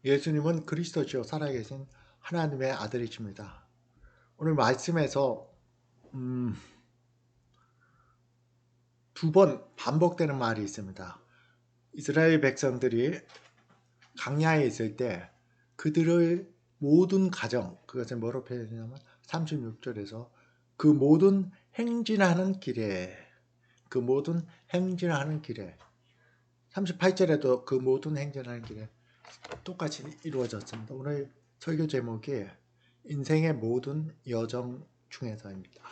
예수님은 그리스도시요 살아계신 하나님의 아들이십니다. 오늘 말씀에서 음, 2번 반복되는 말이 있습니다. 이스라엘 백성들이 광야에 있을 때 그들의 모든 가정, 그것을 뭐로 표현하냐면 36절에서 그 모든 행진하는 길에, 그 모든 행진하는 길에, 38절에도 그 모든 행진하는 길에 똑같이 이루어졌습니다. 오늘 설교 제목이 인생의 모든 여정 중에서입니다.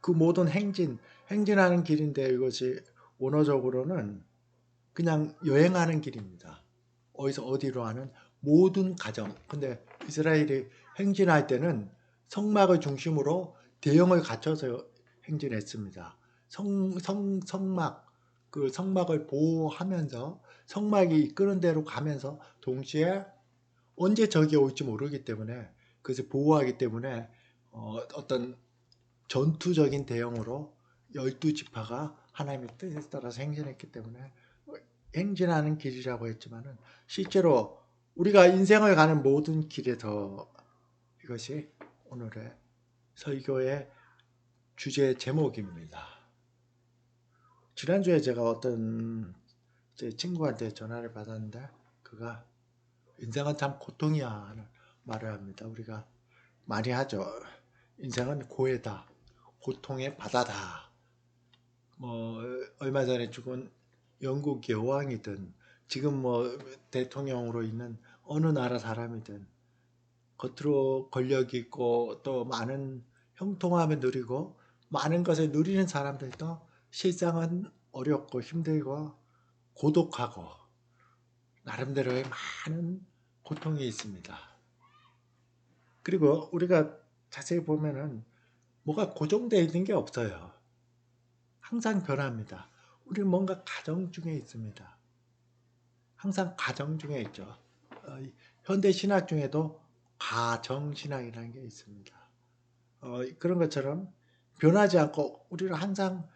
그 모든 행진하는 길인데 이것이 원어적으로는 그냥 여행하는 길입니다. 어디서 어디로 하는 모든 가정. 근데 이스라엘이 행진할 때는 성막을 중심으로 대형을 갖춰서 행진했습니다. 성막, 그 성막을 보호하면서 성막이 이끄는 대로 가면서 동시에 언제 적이 올지 모르기 때문에 그것을 보호하기 때문에 어떤 전투적인 대형으로 12지파가 하나님의 뜻에 따라서 행진했기 때문에 행진하는 길이라고 했지만은 실제로 우리가 인생을 가는 모든 길에서 이것이 오늘의 설교의 주제 제목입니다. 지난주에 제가 어떤 제 친구한테 전화를 받았는데 그가 인생은 참 고통이야 하는 말을 합니다. 우리가 많이 하죠. 인생은 고해다. 고통의 바다다. 뭐 얼마 전에 죽은 영국 여왕이든 지금 뭐 대통령으로 있는 어느 나라 사람이든 겉으로 권력이 있고 또 많은 형통함을 누리고 많은 것을 누리는 사람들도 실상은 어렵고 힘들고 고독하고 나름대로의 많은 고통이 있습니다. 그리고 우리가 자세히 보면은 뭐가 고정되어 있는 게 없어요. 항상 변합니다. 우리는 뭔가 가정 중에 있습니다. 항상 가정 중에 있죠. 현대 신학 중에도 가정 신학이라는 게 있습니다. 그런 것처럼 변하지 않고 우리는 항상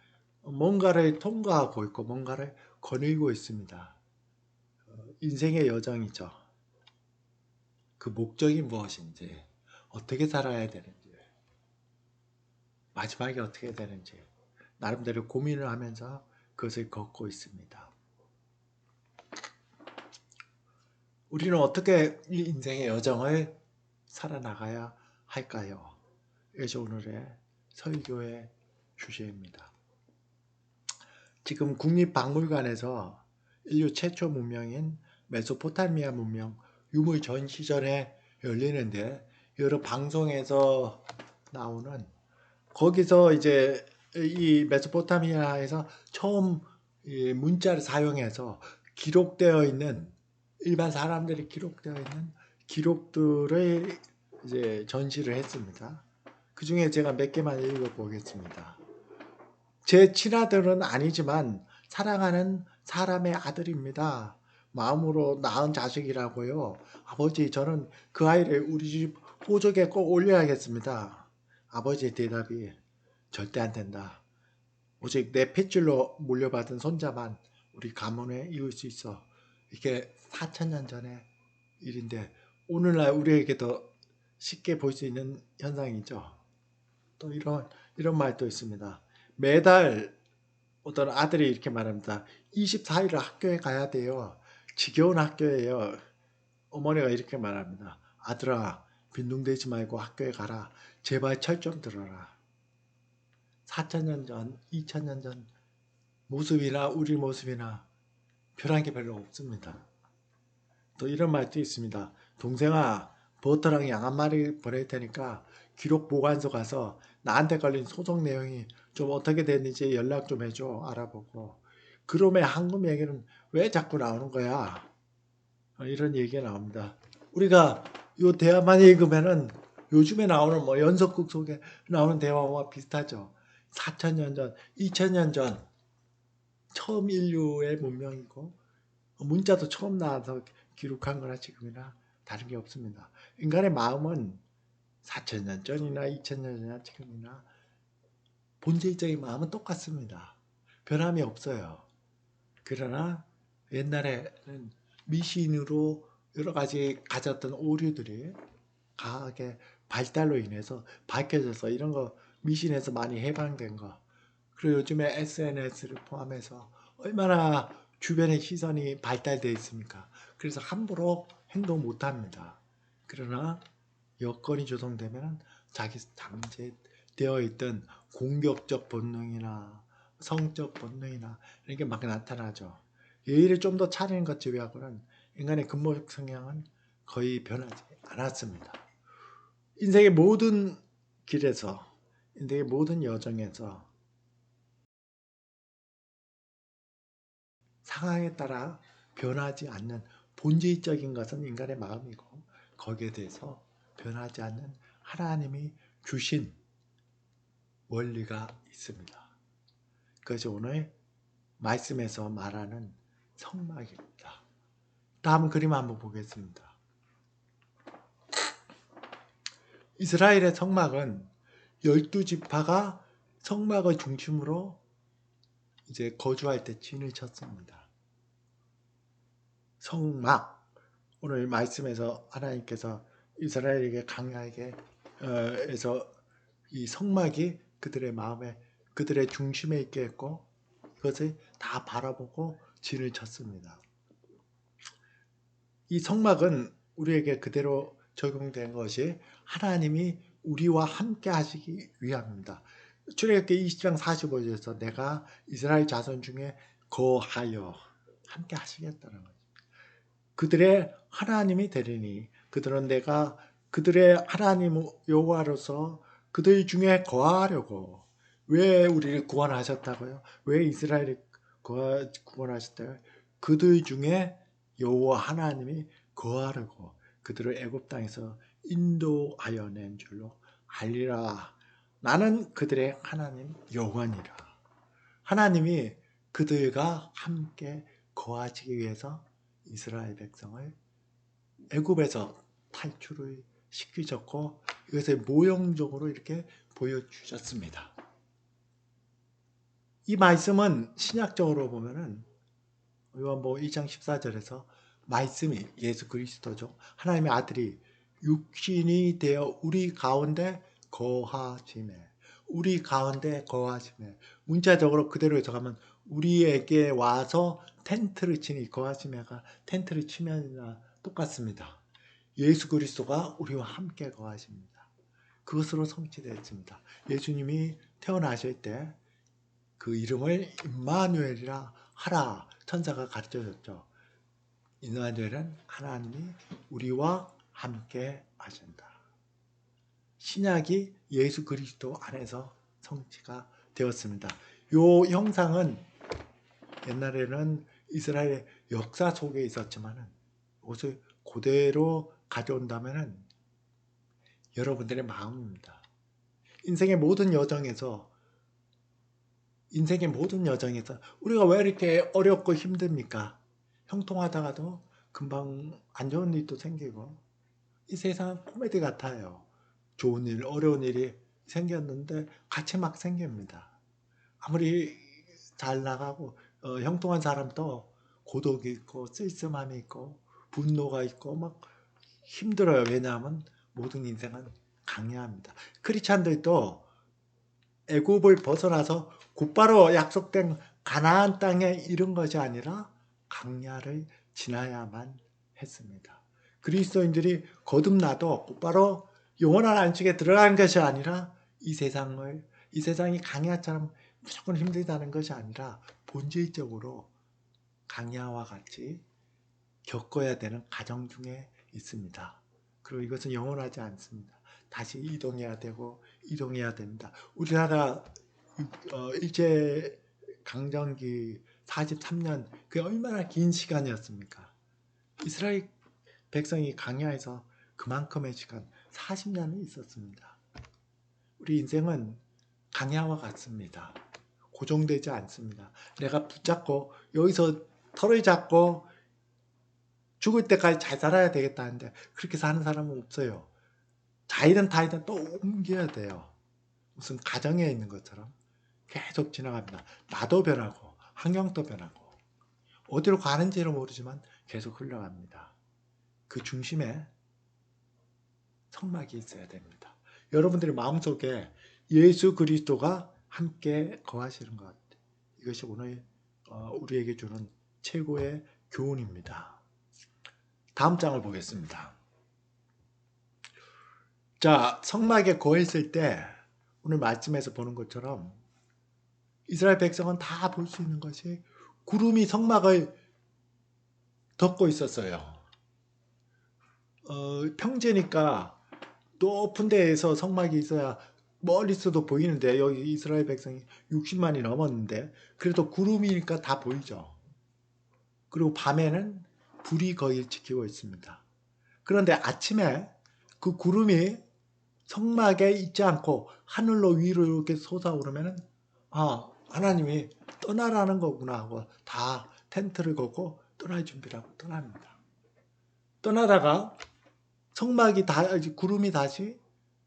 뭔가를 통과하고 있고 뭔가를 거닐고 있습니다. 인생의 여정이죠. 그 목적이 무엇인지, 어떻게 살아야 되는지, 마지막에 어떻게 되는지 나름대로 고민을 하면서 그것을 걷고 있습니다. 우리는 어떻게 이 인생의 여정을 살아나가야 할까요? 이것이 오늘의 설교의 주제입니다. 지금 국립박물관에서 인류 최초 문명인 메소포타미아 문명 유물 전시전에 열리는데 여러 방송에서 나오는 거기서 이제 이 메소포타미아에서 처음 문자를 사용해서 기록되어 있는 일반 사람들이 기록되어 있는 기록들을 이제 전시를 했습니다. 그 중에 제가 몇 개만 읽어보겠습니다. 제 친아들은 아니지만 사랑하는 사람의 아들입니다. 마음으로 낳은 자식이라고요. 아버지, 저는 그 아이를 우리 집 호적에 꼭 올려야겠습니다. 아버지의 대답이 절대 안 된다. 오직 내 핏줄로 물려받은 손자만 우리 가문에 이을 수 있어. 이게 4,000년 전의 일인데 오늘날 우리에게도 쉽게 볼 수 있는 현상이죠. 또 이런 말도 있습니다. 매달 어떤 아들이 이렇게 말합니다. 24일을 학교에 가야 돼요. 지겨운 학교예요. 어머니가 이렇게 말합니다. 아들아, 빈둥대지 말고 학교에 가라. 제발 철 좀 들어라. 4,000년 전, 2,000년 전 모습이나 우리 모습이나 변한 게 별로 없습니다. 또 이런 말도 있습니다. 동생아, 버터랑 양 한 마리 보낼 테니까 기록 보관소 가서 나한테 걸린 소송 내용이 좀 어떻게 됐는지 연락 좀 해줘. 알아보고. 그럼의 황금 얘기는 왜 자꾸 나오는 거야? 이런 얘기가 나옵니다. 우리가 요 대화만 읽으면은 요즘에 나오는 뭐 연속극 속에 나오는 대화와 비슷하죠. 4,000년 전, 2,000년 전 처음 인류의 문명이고 문자도 처음 나와서 기록한 거나 지금이나 다른 게 없습니다. 인간의 마음은 4,000년 전이나 2,000년 전이나 지금이나 본질적인 마음은 똑같습니다. 변함이 없어요. 그러나 옛날에는 미신으로 여러 가지 가졌던 오류들이 과학의 발달로 인해서 밝혀져서 이런 거 미신에서 많이 해방된 거, 그리고 요즘에 SNS를 포함해서 얼마나 주변의 시선이 발달되어 있습니까? 그래서 함부로 행동 못 합니다. 그러나 여건이 조성되면 자기 잠재되어 있던 공격적 본능이나 성적 본능이나 이런 게 막 나타나죠. 예의를 좀 더 차리는 것 제외하고는 인간의 근본 성향은 거의 변하지 않았습니다. 인생의 모든 길에서, 인생의 모든 여정에서 상황에 따라 변하지 않는 본질적인 것은 인간의 마음이고, 거기에 대해서 변하지 않는 하나님이 주신 원리가 있습니다. 그것이 오늘 말씀에서 말하는 성막입니다. 다음 그림 한번 보겠습니다. 이스라엘의 성막은 12지파가 성막을 중심으로 이제 거주할 때 진을 쳤습니다. 성막, 오늘 말씀에서 하나님께서 이스라엘에게 강야에게 에서 이 성막이 그들의 마음에, 그들의 중심에 있게 했고, 그것을 다 바라보고 진을 쳤습니다. 이 성막은 우리에게 그대로 적용된 것이 하나님이 우리와 함께 하시기 위함입니다. 출애굽기 20장 45절에서 내가 이스라엘 자손 중에 거하여 함께 하시겠다는 거죠. 그들의 하나님이 되리니 그들은 내가 그들의 하나님 여호와로서 그들 중에 거하려고. 왜 우리를 구원하셨다고요? 왜 이스라엘을 구원하셨다고요? 그들 중에 여호와 하나님이 거하려고 그들을 애굽 땅에서 인도하여 낸 줄로 알리라. 나는 그들의 하나님 여호와니라. 하나님이 그들과 함께 거하시기 위해서 이스라엘 백성을 애굽에서 탈출을 시키셨고, 이것을 모형적으로 이렇게 보여주셨습니다. 이 말씀은 신약적으로 보면은 요한복음 1장 14절에서 말씀이 예수 그리스도죠. 하나님의 아들이 육신이 되어 우리 가운데 거하심에, 우리 가운데 거하심에, 문자적으로 그대로 해석하면 우리에게 와서 텐트를 치니, 거하심에가 텐트를 치면이나 똑같습니다. 예수 그리스도가 우리와 함께 거하십니다. 그것으로 성취되었습니다. 예수님이 태어나실 때 그 이름을 임마누엘이라 하라 천사가 가르쳐줬죠. 임마누엘은 하나님이 우리와 함께 하신다. 신약이 예수 그리스도 안에서 성취가 되었습니다. 이 형상은 옛날에는 이스라엘의 역사 속에 있었지만 이것을 그대로 가져온다면 여러분들의 마음입니다. 인생의 모든 여정에서 우리가 왜 이렇게 어렵고 힘듭니까? 형통하다가도 금방 안 좋은 일도 생기고, 이 세상은 코미디 같아요. 좋은 일, 어려운 일이 생겼는데 같이 막 생깁니다. 아무리 잘 나가고 형통한 사람도 고독이 있고 쓸쓸함이 있고 분노가 있고 막 힘들어요. 왜냐하면 모든 인생은 강야합니다. 크리스찬들도 애굽을 벗어나서 곧바로 약속된 가나안 땅에 이른 것이 아니라 강야를 지나야만 했습니다. 그리스도인들이 거듭나도 곧바로 영원한 안식에 들어가는 것이 아니라 이 세상이 강야처럼 무조건 힘들다는 것이 아니라 본질적으로 강야와 같이 겪어야 되는 과정 중에 있습니다. 그리고 이것은 영원하지 않습니다. 다시 이동해야 됩니다. 우리나라 일제 강점기 43년, 그게 얼마나 긴 시간이었습니까? 이스라엘 백성이 강야에서 그만큼의 시간, 40년이 있었습니다. 우리 인생은 강야와 같습니다. 고정되지 않습니다. 내가 붙잡고 여기서 털을 잡고 죽을 때까지 잘 살아야 되겠다는데 그렇게 사는 사람은 없어요. 자이든 타이든 또 옮겨야 돼요. 무슨 가정에 있는 것처럼 계속 지나갑니다. 나도 변하고 환경도 변하고 어디로 가는지를 모르지만 계속 흘러갑니다. 그 중심에 성막이 있어야 됩니다. 여러분들의 마음속에 예수 그리스도가 함께 거하시는 것. 이것이 오늘 우리에게 주는 최고의 교훈입니다. 다음 장을 보겠습니다. 자, 성막에 거했을 때 오늘 말씀에서 보는 것처럼 이스라엘 백성은 다 볼 수 있는 것이 구름이 성막을 덮고 있었어요. 평지니까 높은 데에서 성막이 있어야 멀리서도 보이는데 여기 이스라엘 백성이 60만이 넘었는데 그래도 구름이니까 다 보이죠. 그리고 밤에는 불이 거의 지키고 있습니다. 그런데 아침에 그 구름이 성막에 있지 않고 하늘로 위로 이렇게 솟아오르면은 하나님이 떠나라는 거구나 하고 다 텐트를 걷고 떠날 준비를 하고 떠납니다. 떠나다가 구름이 다시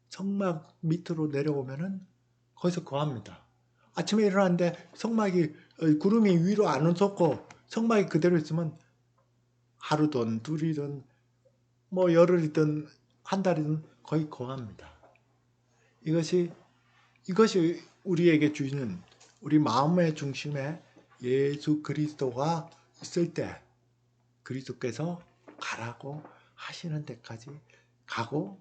성막 밑으로 내려오면은 거기서 거합니다. 아침에 일어났는데 구름이 위로 안 솟고 성막이 그대로 있으면 하루든 둘이든 뭐 열흘이든 한 달이든 거의 거합니다. 이것이 우리에게 주시는 우리 마음의 중심에 예수 그리스도가 있을 때 그리스도께서 가라고 하시는 데까지 가고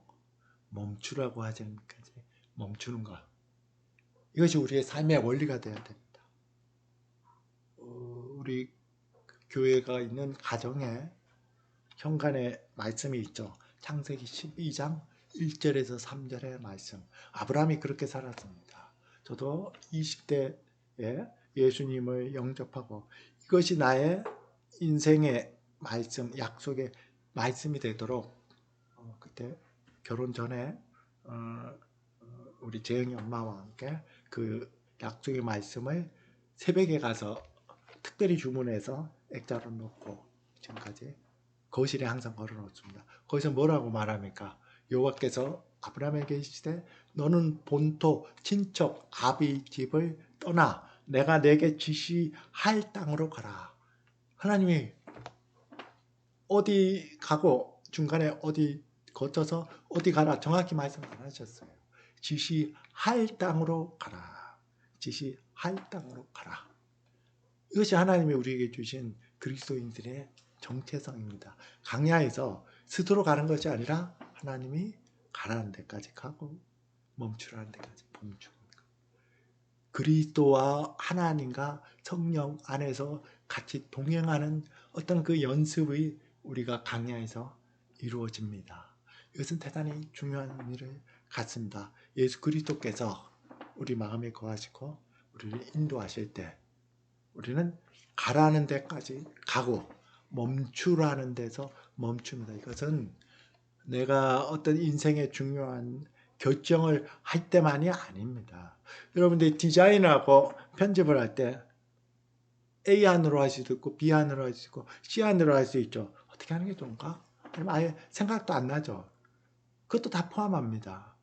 멈추라고 하시는 데까지 멈추는 것. 이것이 우리의 삶의 원리가 되어야 됩니다. 우리 교회가 있는 가정에 현관에 말씀이 있죠. 창세기 12장 1절에서 3절의 말씀. 아브라함이 그렇게 살았습니다. 저도 20대에 예수님을 영접하고 이것이 나의 인생의 말씀, 약속의 말씀이 되도록 그때 결혼 전에 우리 재영이 엄마와 함께 그 약속의 말씀을 새벽에 가서 특별히 주문해서 액자로 놓고 지금까지 거실에 항상 걸어놓습니다. 거기서 뭐라고 말합니까? 여호와께서 아브라함에게 이르시되 너는 본토 친척 아비 집을 떠나 내가 내게 지시할 땅으로 가라. 하나님이 어디 가고 중간에 어디 거쳐서 어디 가라 정확히 말씀 안 하셨어요. 지시할 땅으로 가라. 지시할 땅으로 가라. 이것이 하나님이 우리에게 주신 그리스도인들의 정체성입니다. 강야에서 스스로 가는 것이 아니라 하나님이 가라는 데까지 가고 멈추라는 데까지 멈추는 것. 그리스도와 하나님과 성령 안에서 같이 동행하는 어떤 그 연습이 우리가 강야에서 이루어집니다. 이것은 대단히 중요한 일을 갖습니다. 예수 그리스도께서 우리 마음에 거하시고 우리를 인도하실 때 우리는 가라는 데까지 가고 멈추라는 데서 멈춥니다. 이것은 내가 어떤 인생의 중요한 결정을 할 때만이 아닙니다. 여러분들이 디자인하고 편집을 할 때 A 안으로 할 수도 있고 B 안으로 할 수 있고 C 안으로 할 수 있죠. 어떻게 하는 게 좋은가? 아니면 아예 생각도 안 나죠. 그것도 다 포함합니다.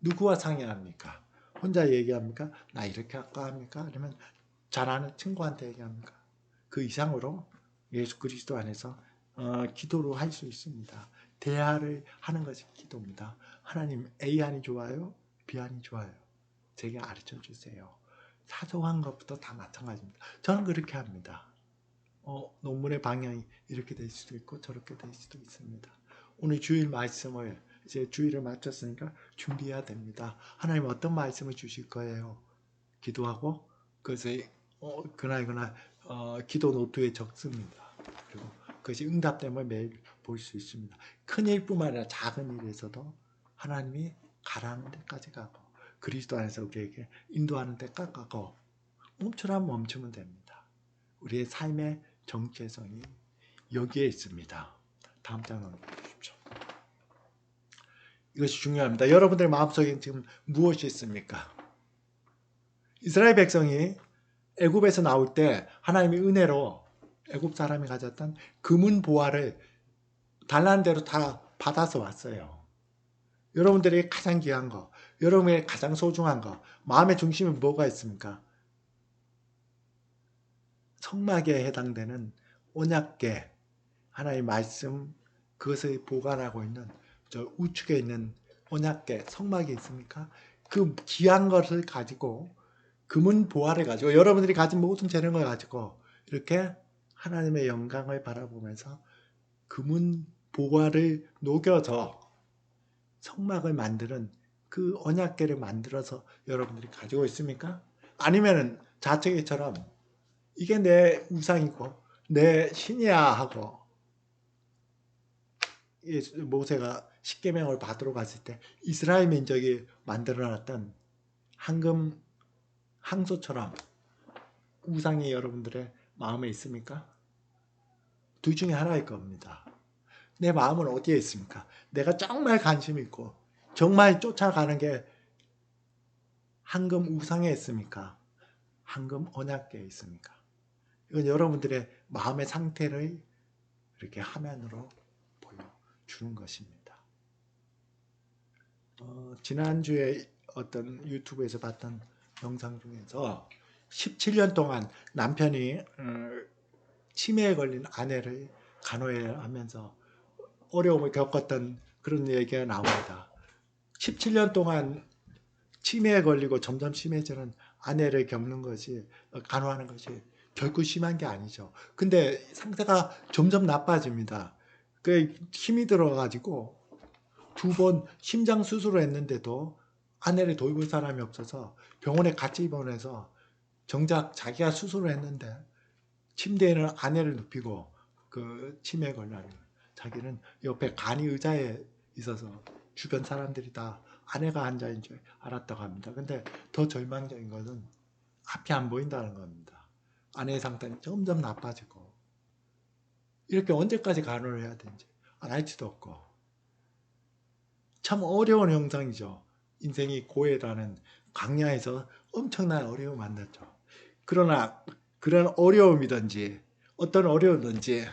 누구와 상의합니까? 혼자 얘기합니까? 나 이렇게 할까 합니까? 아니면 잘 아는 친구한테 얘기합니까? 그 이상으로 예수 그리스도 안에서 기도로 할 수 있습니다. 대화를 하는 것이 기도입니다. 하나님 A안이 좋아요? B안이 좋아요? 제게 가르쳐 주세요. 사소한 것부터 다 마찬가지입니다. 저는 그렇게 합니다. 논문의 방향이 이렇게 될 수도 있고 저렇게 될 수도 있습니다. 오늘 주일 말씀을 이제 주일을 마쳤으니까 준비해야 됩니다. 하나님 어떤 말씀을 주실 거예요? 기도하고 그것을 그날 기도 노트에 적습니다. 그리고 그것이 응답됨을 매일 볼 수 있습니다. 큰 일뿐만 아니라 작은 일에서도 하나님이 가라는 데까지 가고 그리스도 안에서 우리에게 인도하는 데까지 가고 멈추라면 멈추면 됩니다. 우리의 삶의 정체성이 여기에 있습니다. 다음 장 넘겨주십시오. 이것이 중요합니다. 여러분들 마음속에 지금 무엇이 있습니까? 이스라엘 백성이 애굽에서 나올 때 하나님이 은혜로 애굽 사람이 가졌던 금은 보화를 달라는 대로 다 받아서 왔어요. 여러분들이 가장 귀한 거, 여러분의 가장 소중한 거, 마음의 중심에 뭐가 있습니까? 성막에 해당되는 언약궤, 하나님의 말씀, 그것을 보관하고 있는 저 우측에 있는 언약궤 성막이 있습니까? 그 귀한 것을 가지고 금은 보화를 가지고 여러분들이 가진 모든 재능을 가지고 이렇게 하나님의 영광을 바라보면서 금은 보화를 녹여서 성막을 만드는 그 언약궤를 만들어서 여러분들이 가지고 있습니까? 아니면은 자책이처럼 이게 내 우상이고 내 신이야 하고 모세가 십계명을 받으러 갔을 때 이스라엘 민족이 만들어놨던 황금 항소처럼 우상이 여러분들의 마음에 있습니까? 둘 중에 하나일 겁니다. 내 마음은 어디에 있습니까? 내가 정말 관심 있고 정말 쫓아가는 게 황금 우상에 있습니까? 황금 언약궤에 있습니까? 이건 여러분들의 마음의 상태를 이렇게 화면으로 보여주는 것입니다. 지난주에 어떤 유튜브에서 봤던 영상 중에서 17년 동안 남편이 치매에 걸린 아내를 간호하면서 어려움을 겪었던 그런 얘기가 나옵니다. 17년 동안 치매에 걸리고 점점 심해지는 아내를 겪는 것이 간호하는 것이 결코 심한 게 아니죠. 근데 상태가 점점 나빠집니다. 그 힘이 들어가지고 2번 심장 수술을 했는데도 아내를 돌볼 사람이 없어서 병원에 같이 입원해서 정작 자기가 수술을 했는데 침대에는 아내를 눕히고 그 치매에 걸려 자기는 옆에 간이 의자에 있어서 주변 사람들이 다 아내가 앉아있는 줄 알았다고 합니다. 근데 더 절망적인 것은 앞이 안 보인다는 겁니다. 아내의 상태는 점점 나빠지고 이렇게 언제까지 간호를 해야 되는지 알지도 없고 참 어려운 형상이죠. 인생이 고해라는 광야에서 엄청난 어려움을 만났죠. 그러나 그런 어려움이든지 어떤 어려움이든지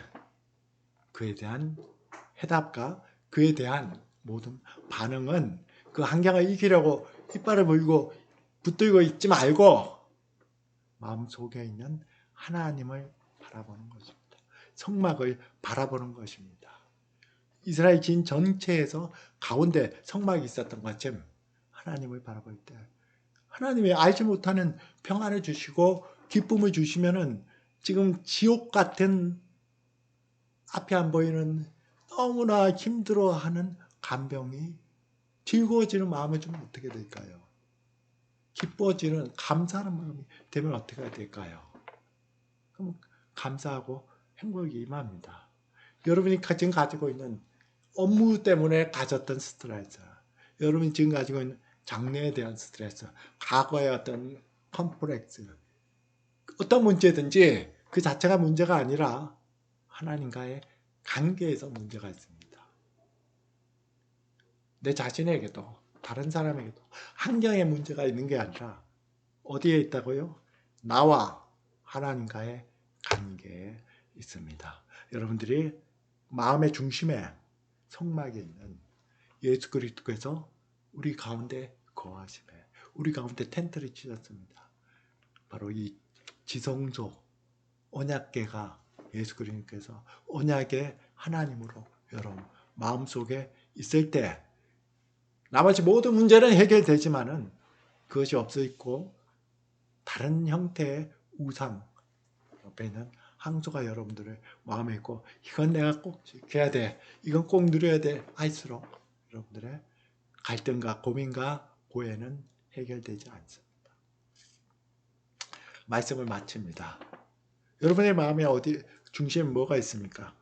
그에 대한 해답과 그에 대한 모든 반응은 그 환경을 이기려고 이빨을 물고 붙들고 있지 말고 마음속에 있는 하나님을 바라보는 것입니다. 성막을 바라보는 것입니다. 이스라엘 진 전체에서 가운데 성막이 있었던 것처럼 하나님을 바라볼 때 하나님이 알지 못하는 평안을 주시고 기쁨을 주시면은 지금 지옥 같은 앞이 안 보이는 너무나 힘들어하는 간병이 즐거워지는 마음을 주면 어떻게 될까요? 기뻐지는 감사하는 마음이 되면 어떻게 될까요? 그럼 감사하고 행복이 임합니다. 여러분이 지금 가지고 있는 업무 때문에 가졌던 스트레스, 여러분이 지금 가지고 있는 장래에 대한 스트레스, 과거의 어떤 컴플렉스, 어떤 문제든지 그 자체가 문제가 아니라 하나님과의 관계에서 문제가 있습니다. 내 자신에게도 다른 사람에게도 환경에 문제가 있는 게 아니라 어디에 있다고요? 나와 하나님과의 관계에 있습니다. 여러분들이 마음의 중심에 성막에 있는 예수 그리스도께서 우리 가운데 거하시네. 우리 가운데 텐트를 치셨습니다. 바로 이 지성소 언약궤가 예수 그리스도께서 언약의 하나님으로 여러분 마음속에 있을 때 나머지 모든 문제는 해결되지만은 그것이 없어 있고 다른 형태의 우상 옆에 있는 항소가 여러분들의 마음에 있고 이건 내가 꼭 지켜야 돼. 이건 꼭 누려야 돼. 할수록 여러분들의 갈등과 고민과 고해는 해결되지 않습니다. 말씀을 마칩니다. 여러분의 마음에 어디 중심에 뭐가 있습니까?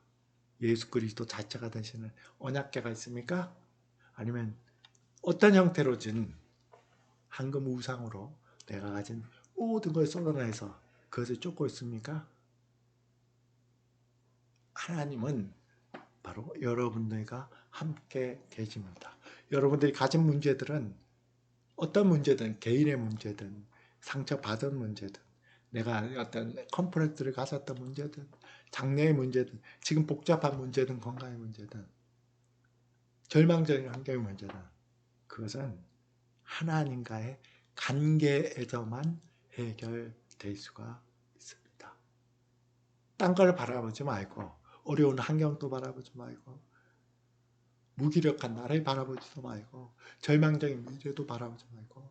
예수 그리스도 자체가 되시는 언약궤가 있습니까? 아니면 어떤 형태로든 황금 우상으로 내가 가진 모든 걸 쏟아내서 그것을 쫓고 있습니까? 하나님은 바로 여러분들과 함께 계십니다. 여러분들이 가진 문제들은 어떤 문제든 개인의 문제든 상처받은 문제든 내가 어떤 컴플렉스를 가졌던 문제든 장래의 문제든 지금 복잡한 문제든 건강의 문제든 절망적인 환경의 문제든 그것은 하나님과의 관계에서만 해결될 수가 있습니다. 딴 걸 바라보지 말고 어려운 환경도 바라보지 말고 무기력한 나를 바라보지도 말고 절망적인 미래도 바라보지 말고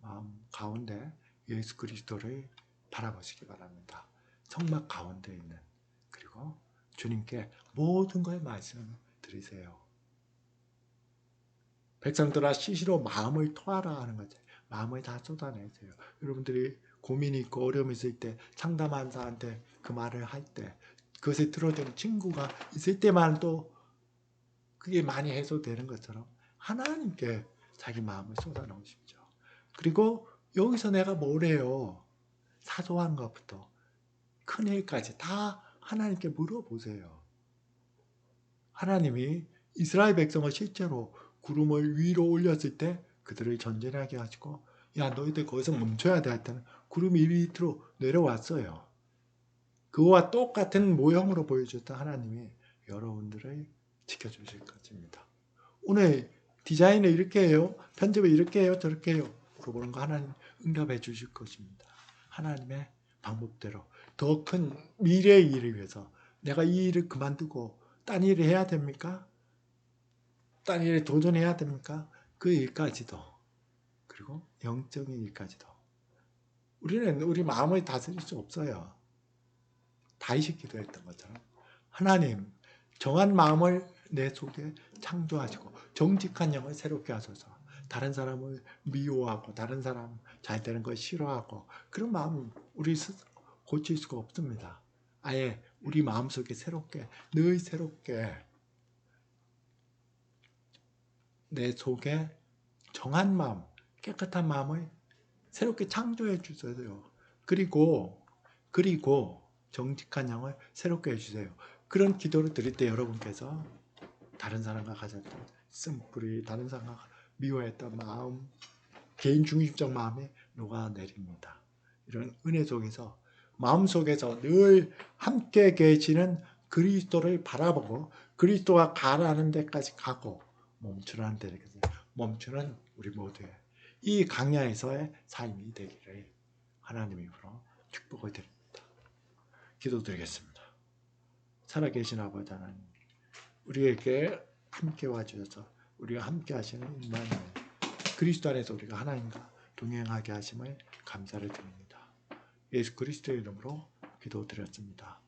마음 가운데 예수 그리스도를 바라보시기 바랍니다. 성막 가운데 있는 그리고 주님께 모든 걸 말씀드리세요. 백성들아 시시로 마음을 토하라 하는 거죠. 마음을 다 쏟아내세요. 여러분들이 고민이 있고 어려움이 있을 때 상담한 사람한테 그 말을 할 때 그것을 들어주는 친구가 있을 때만 또 그게 많이 해소되는 것처럼 하나님께 자기 마음을 쏟아놓으십시오. 그리고 여기서 내가 뭘 해요? 사소한 것부터 큰 일까지 다 하나님께 물어보세요. 하나님이 이스라엘 백성을 실제로 구름을 위로 올렸을 때 그들을 전진하게 하시고 야 너희들 거기서 멈춰야 돼 할 때는 구름이 밑으로 내려왔어요. 그와 똑같은 모형으로 보여줬던 하나님이 여러분들을 지켜주실 것입니다. 오늘 디자인을 이렇게 해요. 편집을 이렇게 해요. 저렇게 해요. 물어보는 거 하나님 응답해 주실 것입니다. 하나님의 방법대로 더 큰 미래의 일을 위해서 내가 이 일을 그만두고 딴 일을 해야 됩니까? 딴 일에 도전해야 됩니까? 그 일까지도 그리고 영적인 일까지도 우리는 우리 마음을 다스릴 수 없어요. 다윗이 기도했던 것처럼 하나님 정한 마음을 내 속에 창조하시고 정직한 영을 새롭게 하소서. 다른 사람을 미워하고 다른 사람 잘 되는 걸 싫어하고 그런 마음 우리 스스로 고칠 수가 없습니다. 아예 우리 마음속에 새롭게 늘 새롭게 내 속에 정한 마음 깨끗한 마음을 새롭게 창조해 주세요. 그리고 정직한 영을 새롭게 해주세요. 그런 기도를 드릴 때 여러분께서 다른 사람과 가졌던 쓴뿌리, 다른 사람과 미워했던 마음, 개인 중심적 마음이 녹아내립니다. 이런 은혜 속에서 마음속에서 늘 함께 계시는 그리스도를 바라보고 그리스도가 가라는 데까지 가고 멈추라는 데까지 멈추는 우리 모두의 이 강야에서의 삶이 되기를 하나님의 이름으로 축복을 드립니다. 기도드리겠습니다. 살아계신 아버지 하나님, 우리에게 함께 와주셔서 우리가 함께 하시는 임마누엘 그리스도 안에서 우리가 하나님과 동행하게 하심을 감사를 드립니다. 예수 그리스도의 이름으로 기도드렸습니다.